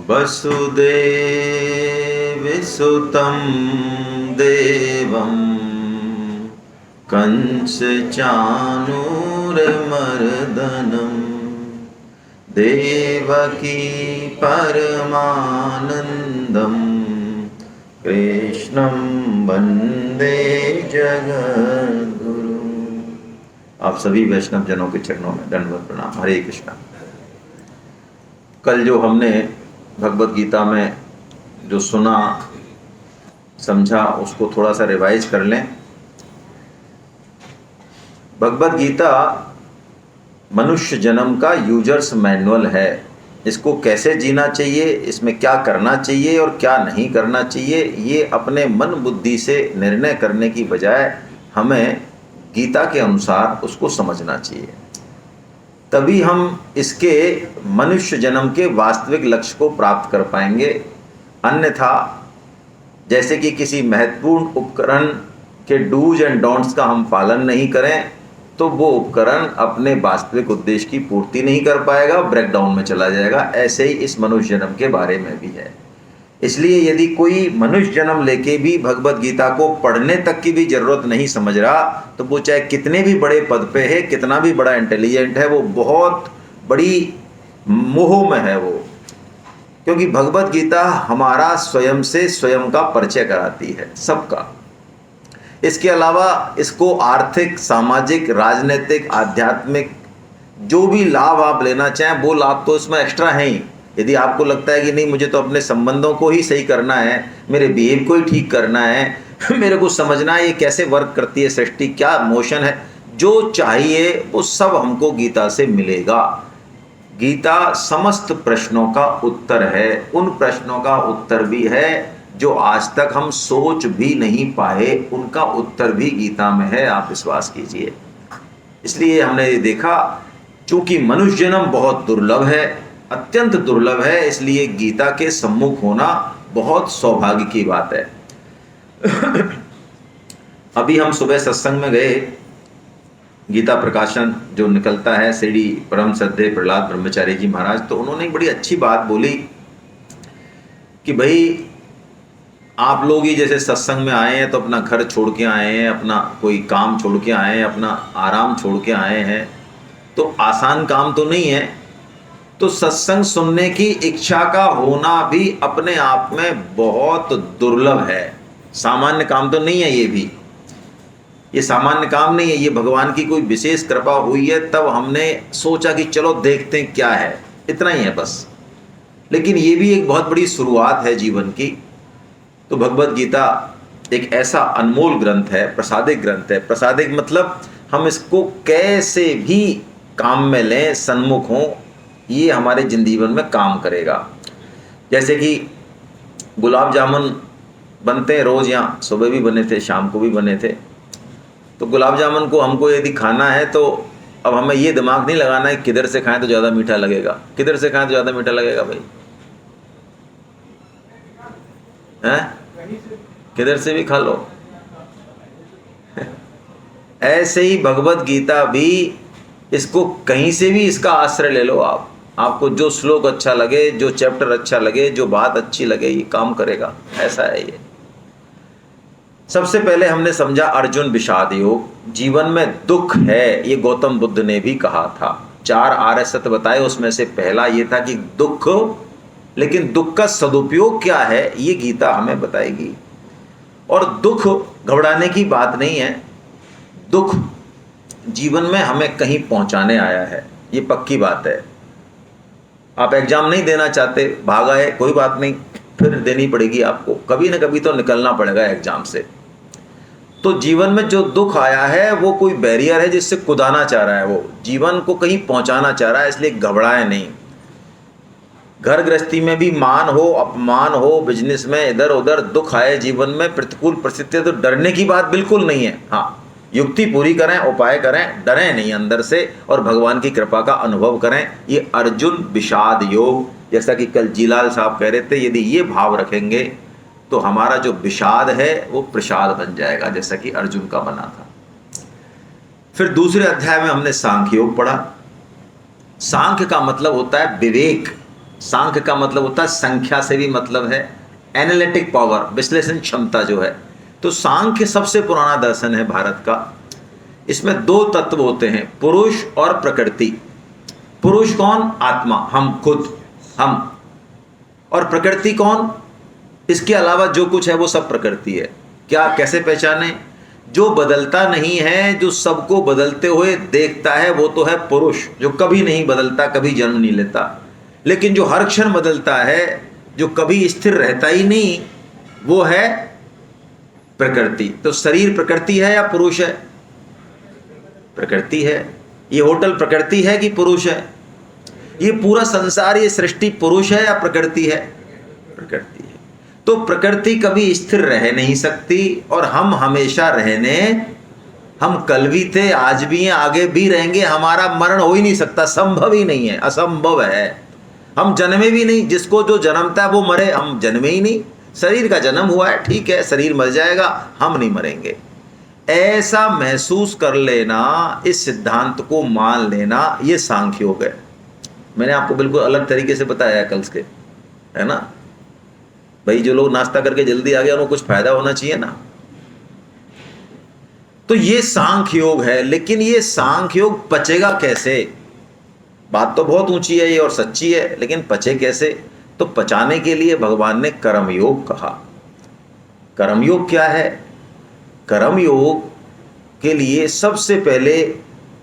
वसुदेवसुतं देवं कंसचाणूरमर्दनं देवकी परमानंदं कृष्णं वंदे जगद्गुरु। आप सभी वैष्णव जनों के चरणों में दंडवत प्रणाम। हरे कृष्णा। कल जो हमने भगवत गीता में जो सुना समझा उसको थोड़ा सा रिवाइज कर लें। भगवत गीता मनुष्य जन्म का यूजर्स मैनुअल है। इसको कैसे जीना चाहिए, इसमें क्या करना चाहिए और क्या नहीं करना चाहिए, ये अपने मन बुद्धि से निर्णय करने की बजाय हमें गीता के अनुसार उसको समझना चाहिए। तभी हम इसके मनुष्य जन्म के वास्तविक लक्ष्य को प्राप्त कर पाएंगे। अन्यथा जैसे कि किसी महत्वपूर्ण उपकरण के डूज एंड डोंट्स का हम पालन नहीं करें तो वो उपकरण अपने वास्तविक उद्देश्य की पूर्ति नहीं कर पाएगा, ब्रेकडाउन में चला जाएगा। ऐसे ही इस मनुष्य जन्म के बारे में भी है। इसलिए यदि कोई मनुष्य जन्म लेके भी भगवत गीता को पढ़ने तक की भी जरूरत नहीं समझ रहा तो वो चाहे कितने भी बड़े पद पे है, कितना भी बड़ा इंटेलिजेंट है, वो बहुत बड़ी मोह में है वो। क्योंकि भगवत गीता हमारा स्वयं से स्वयं का परिचय कराती है, सबका। इसके अलावा इसको आर्थिक, सामाजिक, राजनीतिक, आध्यात्मिक जो भी लाभ आप लेना चाहें वो लाभ तो इसमें एक्स्ट्रा है ही। यदि आपको लगता है कि नहीं मुझे तो अपने संबंधों को ही सही करना है, मेरे बिहेव को ही ठीक करना है, मेरे को समझना है ये कैसे वर्क करती है सृष्टि, क्या मोशन है, जो चाहिए वो सब हमको गीता से मिलेगा। गीता समस्त प्रश्नों का उत्तर है। उन प्रश्नों का उत्तर भी है जो आज तक हम सोच भी नहीं पाए, उनका उत्तर भी गीता में है, आप विश्वास कीजिए। इसलिए हमने ये देखा चूंकि मनुष्य जन्म बहुत दुर्लभ है, अत्यंत दुर्लभ है, इसलिए गीता के सम्मुख होना बहुत सौभाग्य की बात है। अभी हम सुबह सत्संग में गए, गीता प्रकाशन जो निकलता है श्री परम श्रद्धेय प्रहलाद ब्रह्मचारी जी महाराज, तो उन्होंने एक बड़ी अच्छी बात बोली कि भाई आप लोग ही जैसे सत्संग में आए हैं तो अपना घर छोड़ के आए हैं, अपना कोई काम छोड़ के आए हैं, अपना आराम छोड़ के आए हैं, तो आसान काम तो नहीं है। तो सत्संग सुनने की इच्छा का होना भी अपने आप में बहुत दुर्लभ है। सामान्य काम तो नहीं है ये भी, ये सामान्य काम नहीं है, ये भगवान की कोई विशेष कृपा हुई है तब हमने सोचा कि चलो देखते हैं क्या है, इतना ही है बस। लेकिन ये भी एक बहुत बड़ी शुरुआत है जीवन की। तो भगवत गीता एक ऐसा अनमोल ग्रंथ है, प्रसादिक ग्रंथ है। प्रसादिक मतलब हम इसको कैसे भी काम में लें, सन्मुख हों, ये हमारे जीवन में काम करेगा। जैसे कि गुलाब जामुन बनते हैं रोज़, यहाँ सुबह भी बने थे, शाम को भी बने थे। तो गुलाब जामुन को हमको यदि खाना है तो अब हमें ये दिमाग नहीं लगाना है किधर से खाएं तो ज़्यादा मीठा लगेगा, किधर से खाएं तो ज़्यादा मीठा लगेगा भाई, हैं? किधर से भी खा लो। ऐसे ही भगवत गीता भी, इसको कहीं से भी इसका आश्रय ले लो आप, आपको जो श्लोक अच्छा लगे, जो चैप्टर अच्छा लगे, जो बात अच्छी लगे, ये काम करेगा। ऐसा है ये। सबसे पहले हमने समझा अर्जुन विषाद योग। जीवन में दुख है, ये गौतम बुद्ध ने भी कहा था। 4 आर्य सत्य बताए, उसमें से पहला ये था कि दुख, लेकिन दुख का सदुपयोग क्या है ये गीता हमें बताएगी। और दुख घबराने की बात नहीं है, दुख जीवन में हमें कहीं पहुंचाने आया है, ये पक्की बात है। आप एग्जाम नहीं देना चाहते, भागा है, कोई बात नहीं, फिर देनी पड़ेगी आपको, कभी ना कभी तो निकलना पड़ेगा एग्जाम से। तो जीवन में जो दुख आया है वो कोई बैरियर है जिससे कुदाना चाह रहा है, वो जीवन को कहीं पहुंचाना चाह रहा है, इसलिए घबराए नहीं। घर गृहस्थी में भी मान हो, अपमान हो, बिजनेस में इधर उधर दुख आए, जीवन में प्रतिकूल परिस्थितियां, तो डरने की बात बिल्कुल नहीं है। हाँ, युक्ति पूरी करें, उपाय करें, डरें नहीं अंदर से, और भगवान की कृपा का अनुभव करें। ये अर्जुन विषाद योग, जैसा कि कल जीलाल साहब कह रहे थे, यदि ये भाव रखेंगे तो हमारा जो विषाद है वो प्रसाद बन जाएगा, जैसा कि अर्जुन का बना था। फिर दूसरे अध्याय में हमने सांख्य योग पढ़ा। सांख्य का मतलब होता है विवेक। सांख्य का मतलब होता है संख्या से भी मतलब है, एनालिटिक पावर, विश्लेषण क्षमता जो है। तो सांख्य सबसे पुराना दर्शन है भारत का। इसमें दो तत्व होते हैं, पुरुष और प्रकृति। पुरुष कौन? आत्मा, हम खुद, हम। और प्रकृति कौन? इसके अलावा जो कुछ है वो सब प्रकृति है। क्या, कैसे पहचाने? जो बदलता नहीं है, जो सबको बदलते हुए देखता है, वो तो है पुरुष, जो कभी नहीं बदलता, कभी जन्म नहीं लेता। लेकिन जो हर क्षण बदलता है, जो कभी स्थिर रहता ही नहीं, वो है प्रकृति। तो शरीर प्रकृति है या पुरुष है? प्रकृति है। ये होटल प्रकृति है कि पुरुष है? ये पूरा संसार, ये सृष्टि पुरुष है या प्रकृति है? प्रकृति है। तो प्रकृति कभी स्थिर रह नहीं सकती और हम हमेशा रहने, हम कल भी थे, आज भी हैं, आगे भी रहेंगे। हमारा मरण हो ही नहीं सकता, संभव ही नहीं है, असंभव है। हम जन्मे भी नहीं, जिसको जो जन्मता है वो मरे, हम जन्मे ही नहीं। शरीर का जन्म हुआ है, ठीक है, शरीर मर जाएगा, हम नहीं मरेंगे। ऐसा महसूस कर लेना, इस सिद्धांत को मान लेना, ये सांख्य योग है। मैंने आपको बिल्कुल अलग तरीके से बताया कल के, है ना भाई। जो लोग नाश्ता करके जल्दी आ गए, उनको कुछ फायदा होना चाहिए ना। तो ये सांख्य योग है। लेकिन ये सांख्य योग पचेगा कैसे? बात तो बहुत ऊंची है ये और सच्ची है, लेकिन पचे कैसे? तो पचाने के लिए भगवान ने कर्मयोग कहा। कर्मयोग क्या है? कर्मयोग के लिए सबसे पहले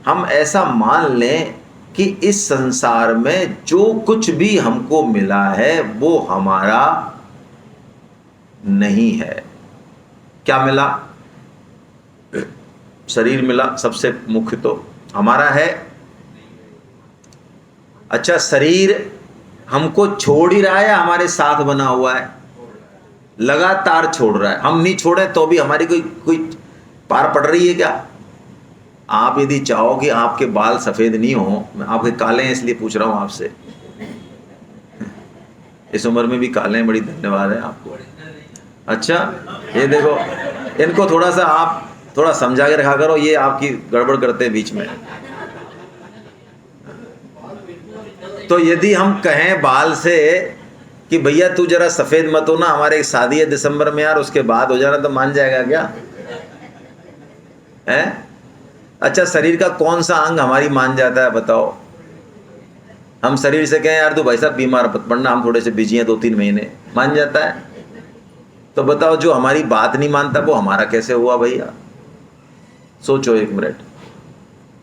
हम ऐसा मान लें कि इस संसार में जो कुछ भी हमको मिला है वो हमारा नहीं है। क्या मिला? शरीर मिला, सबसे मुख्य तो हमारा है। अच्छा, शरीर हमको छोड़ ही रहा है या हमारे साथ बना हुआ है? लगातार छोड़ रहा है। हम नहीं छोड़े तो भी हमारी कोई पार पड़ रही है क्या? आप यदि चाहो कि आपके बाल सफेद नहीं हो, मैं आपके काले हैं इसलिए पूछ रहा हूं आपसे, इस उम्र में भी काले हैं, बड़ी धन्यवाद है आपको। अच्छा, ये देखो, इनको थोड़ा सा आप थोड़ा समझा के रखा करो, ये आपकी गड़बड़ करते हैं बीच में। तो यदि हम कहें बाल से कि भैया तू जरा सफेद मत हो ना, हमारे एक शादी है दिसंबर में यार, उसके बाद हो जाना, तो मान जाएगा क्या? है? अच्छा, शरीर का कौन सा अंग हमारी मान जाता है बताओ? हम शरीर से कहें यार तू भाई साहब बीमार मत पड़ना, हम थोड़े से बिजी हैं 2-3 महीने, मान जाता है? तो बताओ, जो हमारी बात नहीं मानता वो हमारा कैसे हुआ भैया? सोचो एक मिनट।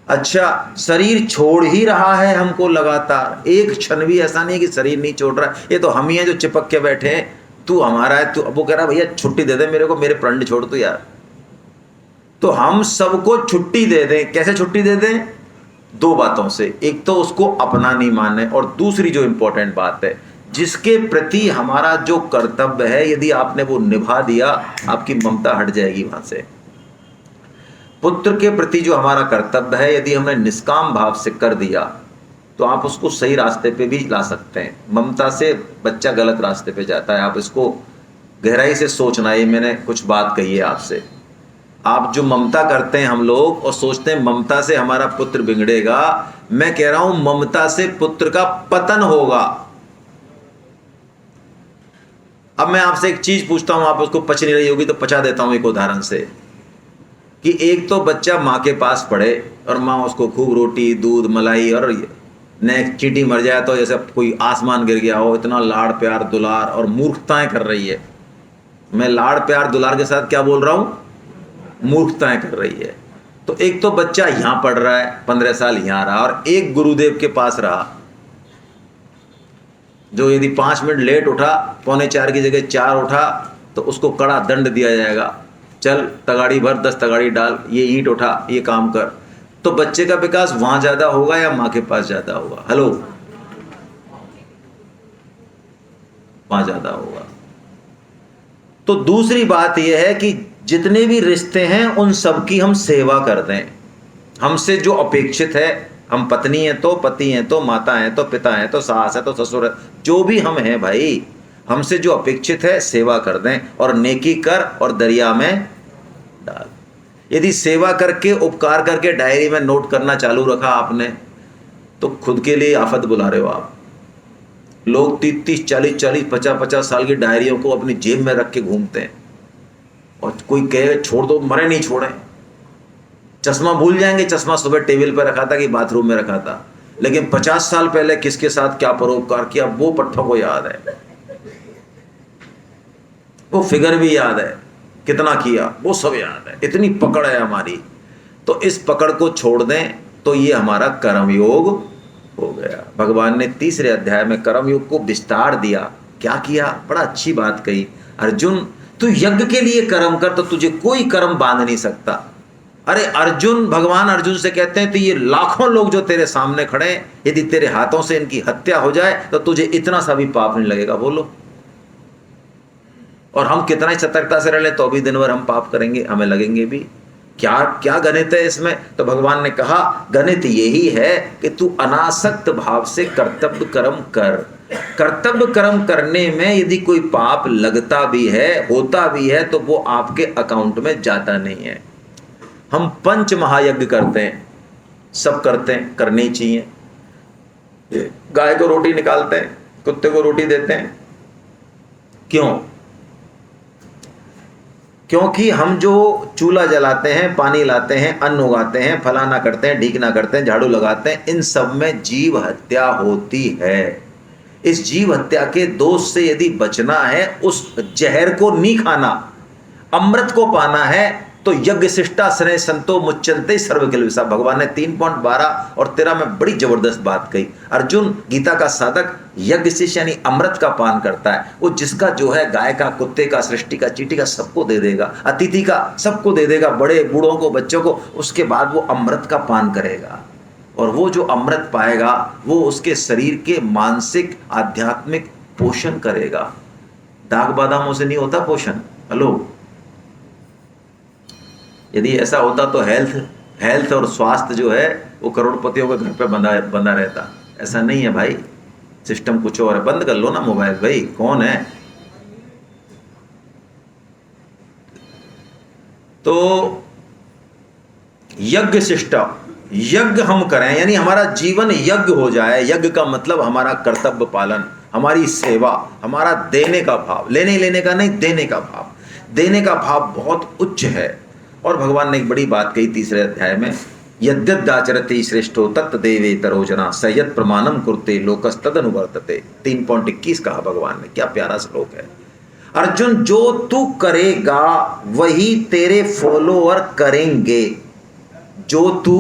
अच्छा, शरीर छोड़ ही रहा है हमको लगातार, एक क्षण भी ऐसा नहीं कि शरीर नहीं छोड़ रहा है। ये तो हम ही हैं जो चिपक के बैठे हैं, तू हमारा है, तू। अब वो कह रहा भैया छुट्टी दे दे मेरे को, मेरे प्रण छोड़ तू यार। तो हम सबको छुट्टी दे दें। कैसे छुट्टी दे दें? दो बातों से। एक तो उसको अपना नहीं माने, और दूसरी जो इंपॉर्टेंट बात है, जिसके प्रति हमारा जो कर्तव्य है, यदि आपने वो निभा दिया, आपकी ममता हट जाएगी वहां से। पुत्र के प्रति जो हमारा कर्तव्य है, यदि हमने निष्काम भाव से कर दिया, तो आप उसको सही रास्ते पे भी ला सकते हैं। ममता से बच्चा गलत रास्ते पे जाता है। आप इसको गहराई से सोचना। ये मैंने कुछ बात कही है आपसे। आप जो ममता करते हैं हम लोग, और सोचते हैं ममता से हमारा पुत्र बिगड़ेगा, मैं कह रहा हूं ममता से पुत्र का पतन होगा। अब मैं आपसे एक चीज पूछता हूं, आप उसको पच नहीं रही होगी तो पचा देता हूं एक उदाहरण से, कि एक तो बच्चा माँ के पास पढ़े और माँ उसको खूब रोटी, दूध, मलाई, और न चींटी मर जाए तो जैसे कोई आसमान गिर गया हो, इतना लाड़ प्यार दुलार, और मूर्खताएं कर रही है। मैं लाड़ प्यार दुलार के साथ क्या बोल रहा हूं? मूर्खताएं कर रही है। तो एक तो बच्चा यहां पढ़ रहा है, 15 साल यहां रहा, और एक गुरुदेव के पास रहा, जो यदि 5 मिनट लेट उठा, 3:45 की जगह 4 उठा, तो उसको कड़ा दंड दिया जाएगा। चल तगाड़ी भर, 10 तगाड़ी डाल, ये ईंट उठा, ये काम कर। तो बच्चे का विकास वहां ज्यादा होगा या माँ के पास ज्यादा होगा? हेलो, वहां ज्यादा होगा। तो दूसरी बात यह है कि जितने भी रिश्ते हैं उन सब की हम सेवा कर दें। हमसे जो अपेक्षित है, हम पत्नी हैं तो पति हैं, तो माता हैं तो पिता हैं, तो सास है तो ससुर है, जो भी हम हैं भाई, हमसे जो अपेक्षित है सेवा कर दें, और नेकी कर और दरिया में डाल। यदि सेवा करके, उपकार करके डायरी में नोट करना चालू रखा आपने, तो खुद के लिए आफत बुला रहे हो आप। लोग 30-30, 40-40, 50-50 साल की डायरियों को अपनी जेब में रख के घूमते हैं, और कोई कहे छोड़ दो, मरे नहीं छोड़े। चश्मा भूल जाएंगे, चश्मा सुबह टेबल पर रखा था कि बाथरूम में रखा था, लेकिन 50 साल पहले किसके साथ क्या परोपकार किया वो पट्टों को याद है, वो फिगर भी याद है, कितना किया वो सब याद है। इतनी पकड़ है हमारी। तो इस पकड़ को छोड़ दें तो ये हमारा कर्मयोग हो गया। भगवान ने तीसरे अध्याय में कर्मयोग को विस्तार दिया। क्या किया? बड़ा अच्छी बात कही, अर्जुन तू यज्ञ के लिए कर्म कर तो तुझे कोई कर्म बांध नहीं सकता। अरे अर्जुन, भगवान अर्जुन से कहते हैं तो ये लाखों लोग जो तेरे सामने खड़े हैं, यदि तेरे हाथों से इनकी हत्या हो जाए तो तुझे इतना सा भी पाप नहीं लगेगा, बोलो। और हम कितना ही सतर्कता से रह ले तो भी दिन भर हम पाप करेंगे, हमें लगेंगे भी। क्या क्या गणित है इसमें? तो भगवान ने कहा गणित यही है कि तू अनासक्त भाव से कर्तव्य कर्म कर। कर्तव्य कर्म करने में यदि कोई पाप लगता भी है, होता भी है, तो वो आपके अकाउंट में जाता नहीं है। हम पंच महायज्ञ करते हैं, सब करते हैं, करने ही चाहिए। गाय को रोटी निकालते हैं, कुत्ते को रोटी देते हैं, क्यों? क्योंकि हम जो चूल्हा जलाते हैं, पानी लाते हैं, अन्न उगाते हैं, फलाना करते हैं, ढीकना करते हैं, झाड़ू लगाते हैं, इन सब में जीव हत्या होती है। इस जीव हत्या के दोष से यदि बचना है, उस जहर को नहीं खाना, अमृत को पाना है, तो यज्ञ शिष्टा स्नेह संतो मुच्यन्ते सर्व किल विषा। भगवान ने 3.12 और 13 में बड़ी जबरदस्त बात कही। अर्जुन, गीता का साधक यज्ञ शिष्य यानी अमृत का पान करता है, वो जिसका जो है गाय का, कुत्ते का, सृष्टि का, चींटी का, सबको दे देगा, अतिथि का सबको दे देगा, बड़े बूढ़ों को, बच्चों को। उसके बाद वो अमृत का पान करेगा, और वो जो अमृत पाएगा वो उसके शरीर के मानसिक आध्यात्मिक पोषण करेगा। दाग बादामों से नहीं होता पोषण। हेलो, यदि ऐसा होता तो हेल्थ और स्वास्थ्य जो है वो करोड़पतियों के घर पे बंधा रहता। ऐसा नहीं है भाई, सिस्टम कुछ और है। बंद कर लो ना मोबाइल भाई, कौन है? तो यज्ञ शिष्टा, यज्ञ हम करें यानी हमारा जीवन यज्ञ हो जाए। यज्ञ का मतलब हमारा कर्तव्य पालन, हमारी सेवा, हमारा देने का भाव, लेने का नहीं, देने का भाव। देने का भाव बहुत उच्च है। और भगवान ने एक बड़ी बात कही तीसरे अध्याय में, यद्यदाचरति श्रेष्ठो तत्देवे तरोजना सयत प्रमाणम कुरुते लोकस्तदनुवर्तते। 3.21 कहा भगवान ने। क्या प्यारा श्लोक है। अर्जुन, जो तू करेगा वही तेरे फॉलोअर करेंगे। जो तू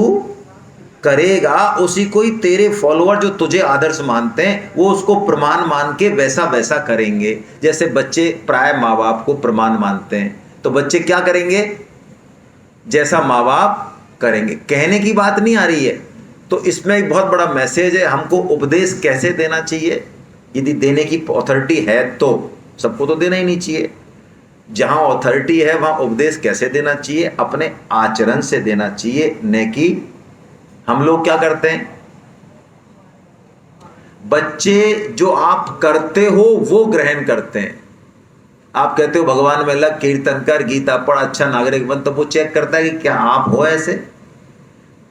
करेगा उसी को ही तेरे फॉलोअर, जो तुझे आदर्श मानते हैं, वो उसको प्रमाण मान के वैसा वैसा करेंगे। जैसे बच्चे प्राय माँ बाप को प्रमाण मानते हैं, तो बच्चे क्या करेंगे? जैसा माँ बाप करेंगे। कहने की बात नहीं आ रही है। तो इसमें एक बहुत बड़ा मैसेज है, हमको उपदेश कैसे देना चाहिए। यदि देने की अथॉरिटी है तो सबको तो देना ही नहीं चाहिए। जहां अथॉरिटी है वहां उपदेश कैसे देना चाहिए? अपने आचरण से देना चाहिए, न कि हम लोग क्या करते हैं, बच्चे जो आप करते हो वो ग्रहण करते हैं। आप कहते हो भगवान में लग, कीर्तन कर, गीता पढ़, अच्छा नागरिक बन, तो वो चेक करता है कि क्या आप हो ऐसे।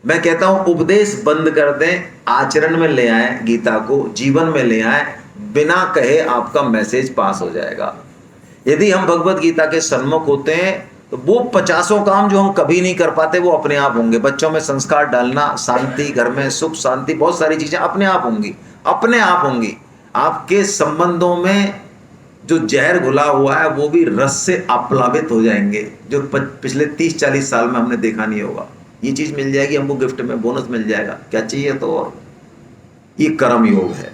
मैं कहता हूं उपदेश बंद कर दें, आचरण में ले आए, गीता को जीवन में ले आए, बिना कहे आपका मैसेज पास हो जाएगा। यदि हम भगवत गीता के सन्मुख होते हैं तो वो 50 काम जो हम कभी नहीं कर पाते वो अपने आप होंगे। बच्चों में संस्कार डालना, शांति, घर में सुख शांति, बहुत सारी चीजें अपने आप होंगी, अपने आप होंगी। आपके संबंधों में जो जहर घुला हुआ है वो भी रस से आप्लावित हो जाएंगे, जो पिछले 30-40 साल में हमने देखा नहीं होगा। ये चीज मिल जाएगी हमको गिफ्ट में, बोनस मिल जाएगा, क्या चाहिए तो। और ये कर्म योग है।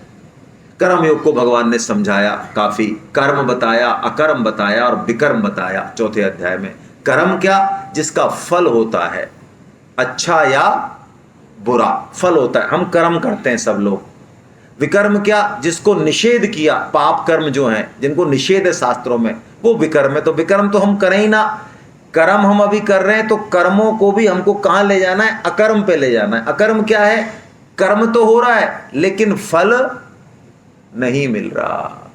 कर्म योग को भगवान ने समझाया काफी, कर्म बताया, अकर्म बताया और विकर्म बताया 4थे अध्याय में। कर्म क्या? जिसका फल होता है, अच्छा या बुरा फल होता है, हम कर्म करते हैं सब लोग। विकर्म क्या? जिसको निषेध किया, पाप कर्म जो हैं जिनको निषेध है शास्त्रों में, वो विकर्म है। तो विकर्म तो हम करें ही ना। कर्म हम अभी कर रहे हैं तो कर्मों को भी हमको कहां ले जाना है? अकर्म पे ले जाना है। अकर्म क्या है? कर्म तो हो रहा है लेकिन फल नहीं मिल रहा।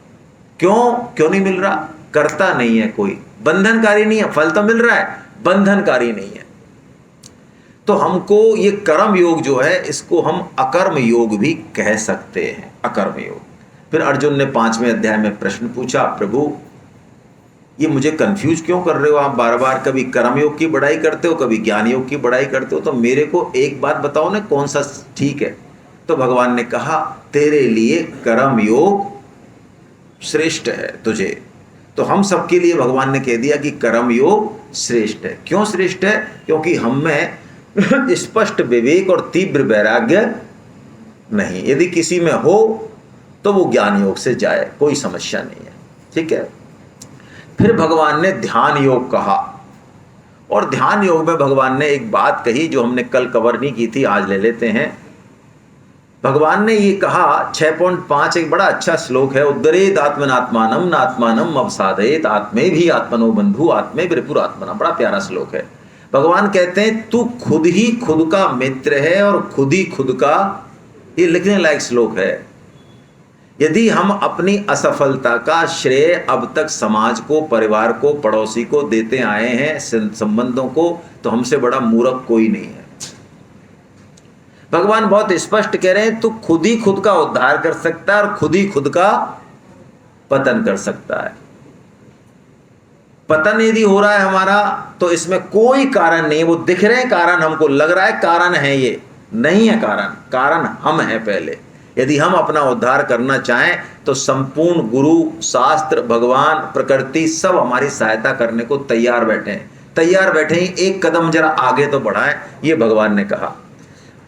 क्यों नहीं मिल रहा? करता नहीं है कोई, बंधनकारी नहीं है। फल तो मिल रहा है, बंधनकारी नहीं है। तो हमको ये कर्म योग जो है इसको हम अकर्म योग भी कह सकते हैं। अकर्म योग फिर अर्जुन ने 5वें अध्याय में प्रश्न पूछा, प्रभु ये मुझे कंफ्यूज क्यों कर रहे हो आप बार बार, कभी कर्मयोग की बड़ाई करते हो, कभी ज्ञान योग की बड़ाई करते हो, तो मेरे को एक बात बताओ ना कौन सा ठीक है। तो भगवान ने कहा, तेरे लिए कर्म योग श्रेष्ठ है तुझे। तो हम सबके लिए भगवान ने कह दिया कि कर्म योग श्रेष्ठ है। क्यों श्रेष्ठ है? क्योंकि हम में स्पष्ट विवेक और तीव्र वैराग्य नहीं। यदि किसी में हो तो वो ज्ञान योग से जाए, कोई समस्या नहीं है, ठीक है। फिर भगवान ने ध्यान योग कहा, और ध्यान योग में भगवान ने एक बात कही जो हमने कल कवर नहीं की थी, आज ले लेते हैं। भगवान ने ये कहा 6.5, एक बड़ा अच्छा श्लोक है, उद्धरेत आत्मनात्मानम नात्मानम अवसादयेत आत्मे भी आत्मनो बंधु आत्मे विपुरात्मना। बड़ा प्यारा श्लोक है। भगवान कहते हैं तू खुद ही खुद का मित्र है और खुद ही खुद का, ये लिखने लायक श्लोक है। यदि हम अपनी असफलता का श्रेय अब तक समाज को, परिवार को, पड़ोसी को देते आए हैं, संबंधों को, तो हमसे बड़ा मूर्ख कोई नहीं है। भगवान बहुत स्पष्ट कह रहे हैं तू खुद ही खुद का उद्धार कर सकता है और खुद ही खुद का पतन कर सकता है। पतन यदि हो रहा है हमारा तो इसमें कोई कारण नहीं, वो दिख रहे हैं कारण, हमको लग रहा है कारण है, ये नहीं है कारण, कारण हम हैं पहले। यदि हम अपना उद्धार करना चाहें तो संपूर्ण गुरु, शास्त्र, भगवान, प्रकृति सब हमारी सहायता करने को तैयार बैठे हैं, तैयार बैठे ही एक कदम जरा आगे तो बढ़ाएं, ये भगवान ने कहा।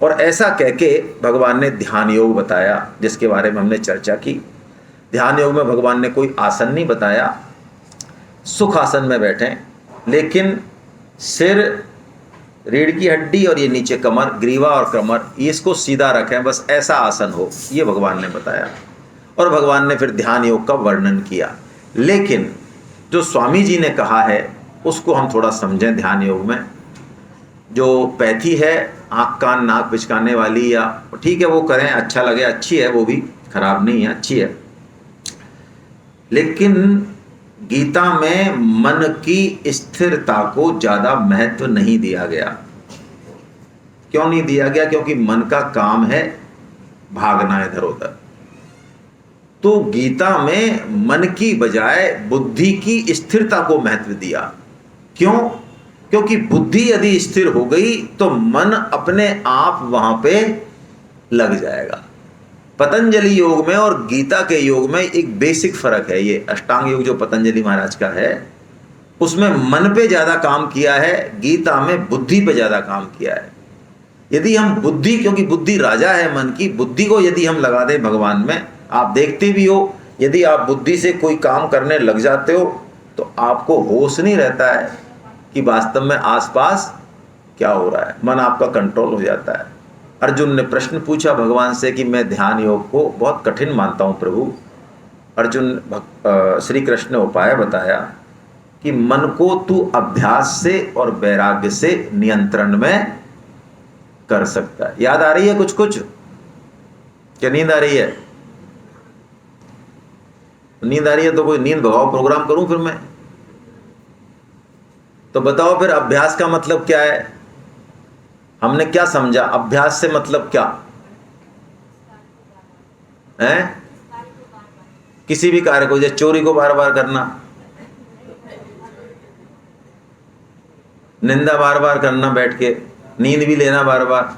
और ऐसा कह के भगवान ने ध्यान योग बताया, जिसके बारे में हमने चर्चा की। ध्यान योग में भगवान ने कोई आसन नहीं बताया, सुख आसन में बैठें, लेकिन सिर, रीढ़ की हड्डी और ये नीचे कमर, ग्रीवा और कमर, ये इसको सीधा रखें, बस ऐसा आसन हो, ये भगवान ने बताया। और भगवान ने फिर ध्यान योग का वर्णन किया। लेकिन जो स्वामी जी ने कहा है उसको हम थोड़ा समझें। ध्यान योग में जो पैथी है, आँख कान नाक पिचकाने वाली, या ठीक है वो करें, अच्छा लगे, अच्छी है, वो भी खराब नहीं है, अच्छी है। लेकिन गीता में मन की स्थिरता को ज्यादा महत्व नहीं दिया गया। क्यों नहीं दिया गया? क्योंकि मन का काम है भागना इधर उधर। तो गीता में मन की बजाय बुद्धि की स्थिरता को महत्व दिया। क्यों? क्योंकि बुद्धि यदि स्थिर हो गई तो मन अपने आप वहां पे लग जाएगा। पतंजलि योग में और गीता के योग में एक बेसिक फर्क है। ये अष्टांग योग जो पतंजलि महाराज का है उसमें मन पे ज्यादा काम किया है, गीता में बुद्धि पे ज्यादा काम किया है। यदि हम बुद्धि, क्योंकि बुद्धि राजा है मन की, बुद्धि को यदि हम लगा दें भगवान में, आप देखते भी हो यदि आप बुद्धि से कोई काम करने लग जाते हो तो आपको होश नहीं रहता है कि वास्तव में आसपास क्या हो रहा है, मन आपका कंट्रोल हो जाता है। अर्जुन ने प्रश्न पूछा भगवान से कि मैं ध्यान योग को बहुत कठिन मानता हूँ प्रभु। अर्जुन श्री कृष्ण ने उपाय बताया कि मन को तू अभ्यास से और वैराग्य से नियंत्रण में कर सकता है। याद आ रही है कुछ कुछ? क्या नींद आ रही है? नींद आ रही है तो कोई नींद भगाओ प्रोग्राम करूं फिर मैं। तो बताओ फिर अभ्यास का मतलब क्या है? हमने क्या समझा? अभ्यास से मतलब क्या है? किसी भी कार्य को, जैसे चोरी को बार बार करना, निंदा बार बार करना बैठ के, नींद भी लेना बार बार।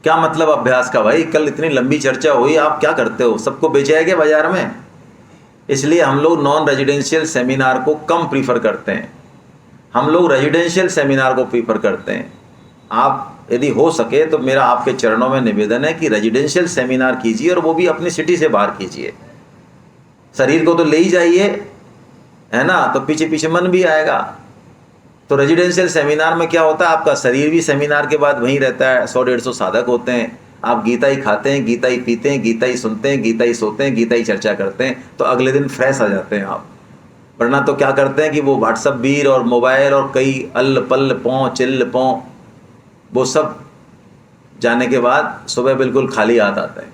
क्या मतलब अभ्यास का भाई? कल इतनी लंबी चर्चा हुई, आप क्या करते हो? सबको बेचा क्या बाजार में? इसलिए हम लोग नॉन रेजिडेंशियल सेमिनार को कम प्रीफर करते हैं, हम लोग रेजिडेंशियल सेमिनार को प्रीफर करते हैं। आप यदि हो सके तो मेरा आपके चरणों में निवेदन है कि रेजिडेंशियल सेमिनार कीजिए, और वो भी अपनी सिटी से बाहर कीजिए। शरीर को तो ले ही जाइए, है ना, तो पीछे पीछे मन भी आएगा। तो रेजिडेंशियल सेमिनार में क्या होता है, आपका शरीर भी सेमिनार के बाद वहीं रहता है। 100-150 साधक होते हैं, आप गीता ही खाते हैं, गीता ही पीते हैं, गीता ही सुनते हैं, गीता ही सोते हैं, गीता ही चर्चा करते हैं, तो अगले दिन फ्रेश आ जाते हैं आप। वरना तो क्या करते हैं कि वो व्हाट्सअप बीर और मोबाइल और कई अल पल पों चिल्ल पों, वो सब जाने के बाद सुबह बिल्कुल खाली हाथ आते हैं।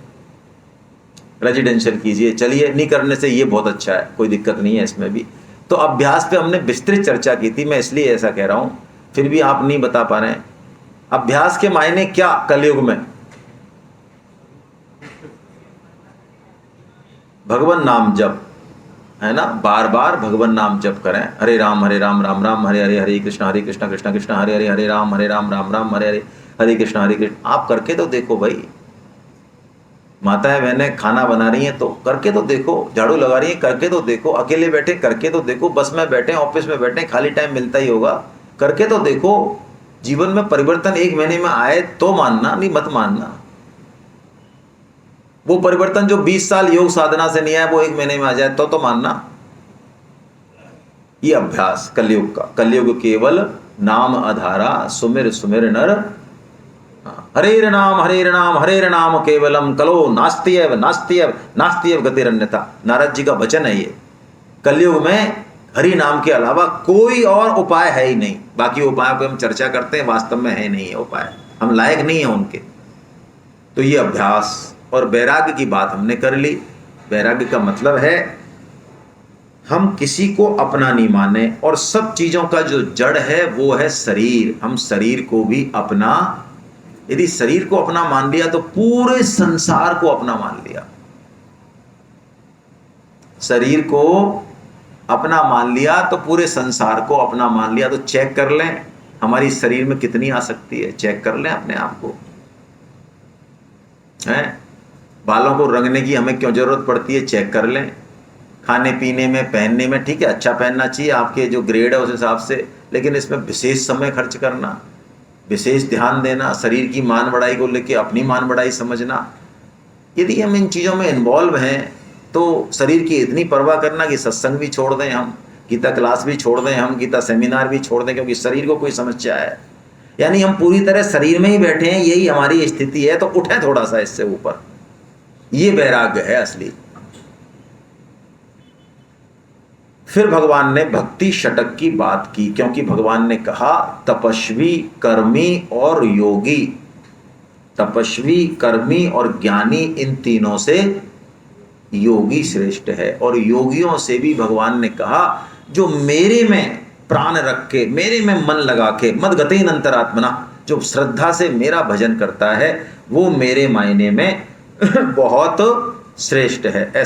रेजिडेंशियल कीजिए। चलिए, नहीं करने से ये बहुत अच्छा है, कोई दिक्कत नहीं है इसमें भी। तो अभ्यास पे हमने विस्तृत चर्चा की थी, मैं इसलिए ऐसा कह रहा हूँ, फिर भी आप नहीं बता पा रहे हैं। अभ्यास के मायने क्या कलयुग में? भगवान नाम जप, है ना, बार बार भगवान नाम जप करें। हरे राम राम राम हरे हरे, हरे कृष्ण कृष्ण कृष्ण हरे हरे, हरे राम राम राम हरे हरे, हरे कृष्ण। आप करके तो देखो भाई। माताएं बहनें खाना बना रही हैं तो करके तो देखो, झाड़ू लगा रही हैं करके तो देखो, अकेले बैठे करके तो देखो, बस में बैठे, ऑफिस में बैठे, खाली टाइम मिलता ही होगा, करके तो देखो। जीवन में परिवर्तन 1 महीने में आए तो मानना, नहीं मत मानना। वो परिवर्तन जो 20 साल योग साधना से नहीं आया वो 1 महीने में आ जाए तो मानना। ये अभ्यास कलयुग का, कलयुग केवल नाम आधारा, सुमिर सुमिर नर। हरे नाम केवलम कलो नास्त्यव नास्त्यव नास्त्यव गतिरन्यथा। नारद जी का वचन है ये। कलयुग में हरि नाम के अलावा कोई और उपाय है ही नहीं। बाकी उपायों पे हम चर्चा करते हैं, वास्तव में है नहीं है उपाय, हम लायक नहीं है उनके। तो ये अभ्यास और वैराग्य की बात हमने कर ली। वैराग्य का मतलब है हम किसी को अपना नहीं माने, और सब चीजों का जो जड़ है वो है शरीर। हम शरीर को भी अपना, यदि शरीर को अपना मान लिया तो पूरे संसार को अपना मान लिया। शरीर को अपना मान लिया तो पूरे संसार को अपना मान लिया। तो चेक कर लें हमारी शरीर में कितनी आसक्ति है, चेक कर लें अपने आप को। हैं, बालों को रंगने की हमें क्यों जरूरत पड़ती है, चेक कर लें। खाने पीने में, पहनने में, ठीक है अच्छा पहनना चाहिए, आपके जो ग्रेड है उस हिसाब से, लेकिन इसमें विशेष समय खर्च करना, विशेष ध्यान देना, शरीर की मान बढ़ाई को लेके अपनी मान बढ़ाई समझना। यदि हम इन चीज़ों में इन्वॉल्व हैं तो शरीर की इतनी परवाह करना कि सत्संग भी छोड़ दें हम, गीता क्लास भी छोड़ दें हम, गीता सेमिनार भी छोड़ दें, क्योंकि शरीर को कोई समस्या है, यानी हम पूरी तरह शरीर में ही बैठे हैं, यही हमारी स्थिति है, तो उठें थोड़ा सा इससे ऊपर। ये वैराग्य है असली। फिर भगवान ने भक्ति षटक की बात की, क्योंकि भगवान ने कहा तपस्वी, कर्मी और योगी। तपस्वी, कर्मी और ज्ञानी, इन तीनों से योगी श्रेष्ठ है। और योगियों से भी भगवान ने कहा जो मेरे में प्राण रख के, मेरे में मन लगा के, मद गतेन अंतरात्मना, जो श्रद्धा से मेरा भजन करता है वो मेरे मायने में बहुत श्रेष्ठ है। ऐसा